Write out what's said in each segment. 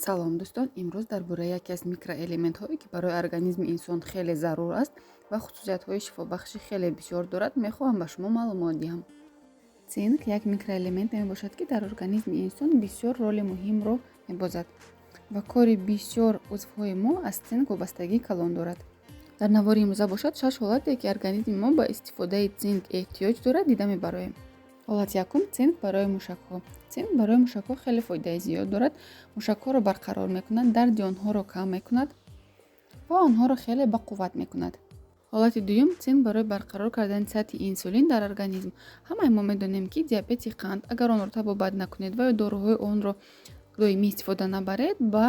салом дӯстон, имрӯз дар бораи яке аз микроэлементҳое ки барои организми инсон хеле зарур аст ва хусусиятҳои шифобахши хеле бисёр дорад, мехоҳам ба шумо маълумот диҳам. Цинк як микроэлемент мебошад, ки дар организми инсон бисёр роли муҳимро мебозад ва кори бисёр узвҳои мо аз цинк вобастагии калон дорад. Дар навори имрӯза бошад 6 ҳолате, ки организми мо ба истифодаи цинк эҳтиёҷ дорад, дида мебароем. ҳолати якум, цинк барои мушакҳо. Цинк барои мушакҳо хеле фоидаи зиёд дорад. Мушакҳоро барқарор мекунад, дарди онҳоро кам мекунад ва онҳоро хеле бақувват мекунад. ҳолати дуюм, цинк барои барқарор кардани сатҳи инсулин дар организм. Ҳамаи мо медонем, ки диабети қанд, агар онро табобат накунед ва ё доруҳои онро доимӣ истифода набаред, ба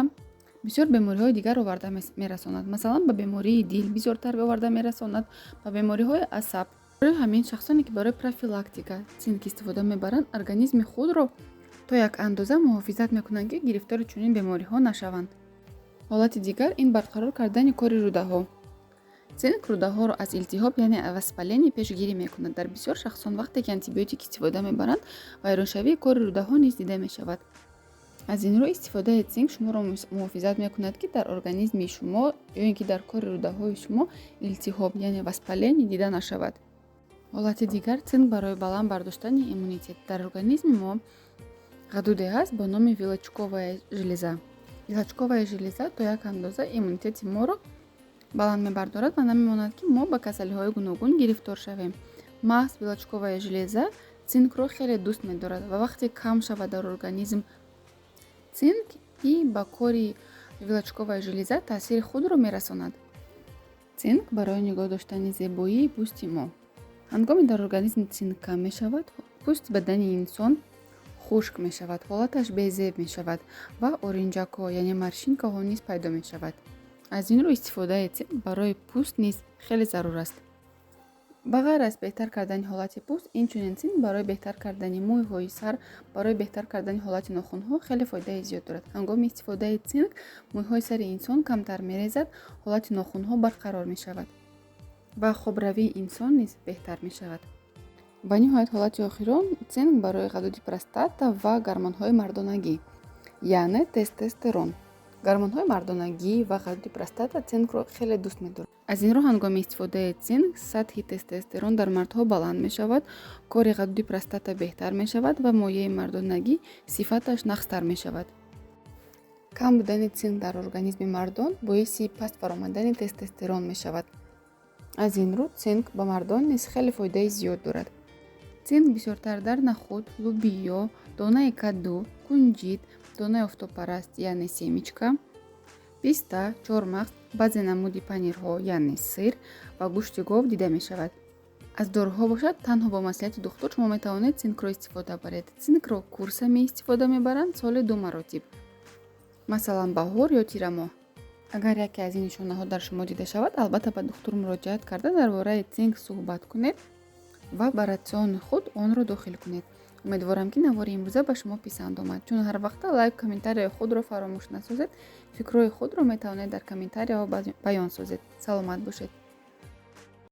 бисёр бемориҳои дигар оварда мерасонад. Масалан, ба бемории дил бисёртар оварда мерасонад, ба бемориҳои асаб. барои ҳамин шахсоне, ки барои профилактика цинк истифода мебаранд, организми худро то як андоза муҳофизат мекунанд, ки гирифтори чунин бемориҳо нашаванд. ҳолати дигар, ин барқарор кардани кори рӯдаҳо. цинк рӯдаҳоро аз илтиҳоб, яъне воспаление пешгирӣ мекунад. дар бисёр шахсон вақте ки антибиотик истифода мебаранд, вайроншавии кори рӯдаҳо низ дида мешавад. аз ин рӯ истифодаи цинк шуморо муҳофизат мекунад, ки дар организми шумо ё ин ки дар кори рӯдаҳои шумо илтиҳоб, яъне воспаление дида нашавад. ҳолати дигар, цинк барои баланд бардоштани иммунитет. Дар организми мо ғадуде ҳаст бо номи вилочковая железа. Вилочковая железа то як андоза иммунитети моро баланд мебардорад ва намемонад, ки мо ба касалиҳои гуногун гирифтор шавем. маҳз вилочковая железа цинкро хеле дӯст медорад ва вақте кам шавад дар организм цинк, и ба кори вилочковая железа таъсири худро мерасонад. Цинк барои нигоҳ доштани зебоии пӯсти мо. ҳангоми дар организм цинк кам мешавад, пӯсти бадани инсон хушк мешавад, ҳолаташ безеб мешавад ва оринҷакҳо, яъне маршинкаҳо низ пайдо мешавад. аз ин рӯ истифодаи цинк барои пӯст низ хеле зарур аст. ба ғайр аз беҳтар кардани ҳолати пӯст, инчунин цинк барои беҳтар кардани мӯйҳои сар, барои беҳтар кардани ҳолати нохунҳо хеле фоидаи зиёд дорад. ҳангоми истифодаи цинк мӯйҳои сари инсон камтар мерезад, ҳолати нохунҳо барқарор мешавад ва хобравии инсон низ беҳтар мешавад. ба ниҳоят ҳолати охирон, цинк барои ғадуди простата ва гормонҳои мардонагӣ, яъне тестостерон. гормонҳои мардонагӣ ва ғадуди простата цинкро хеле дӯст медорад. аз ин рӯ ҳангоми истифодаи цинк сатҳи тестостерон дар мардҳо баланд мешавад, кори ғадуди простата беҳтар мешавад ва моеъи мардонагӣ сифаташ нақстар мешавад. кам будани цинк дар организми мардон боиси паст фаромадани тестостерон мешавад. аз ин рӯ цинк ба мардон низ хеле фоидаи зиёд дорад. цинк бисёртар дар нахуд, лӯбиё, донаи каду, кунҷит, донаи офтобпараст, яъне семечка, писта, чормағз, баъзе намуди панирҳо, яъне сир ва гӯшти гов дида мешавад. аз доруҳо бошад, танҳо бо маслиҳати духтур шумо метавонед цинкро истифода баред. цинкро курсами истифода мебаранд соли 2 маротиб, масалан баҳор ё тирамоҳ. агар яке аз ин нишонаҳо дар шумо дида шавад, албатта ба духтур муроҷиат карда дар бораи цинк суҳбат кунед ва ба ратсиони худ онро дохил кунед. умедворам, ки навори имрӯза ба шумо писанд омад. чун ҳар вақта лайк комментарияи худро фаромӯш насозед. фикрҳои худро метавонед дар комментарияҳо баён созед. саломат бошед.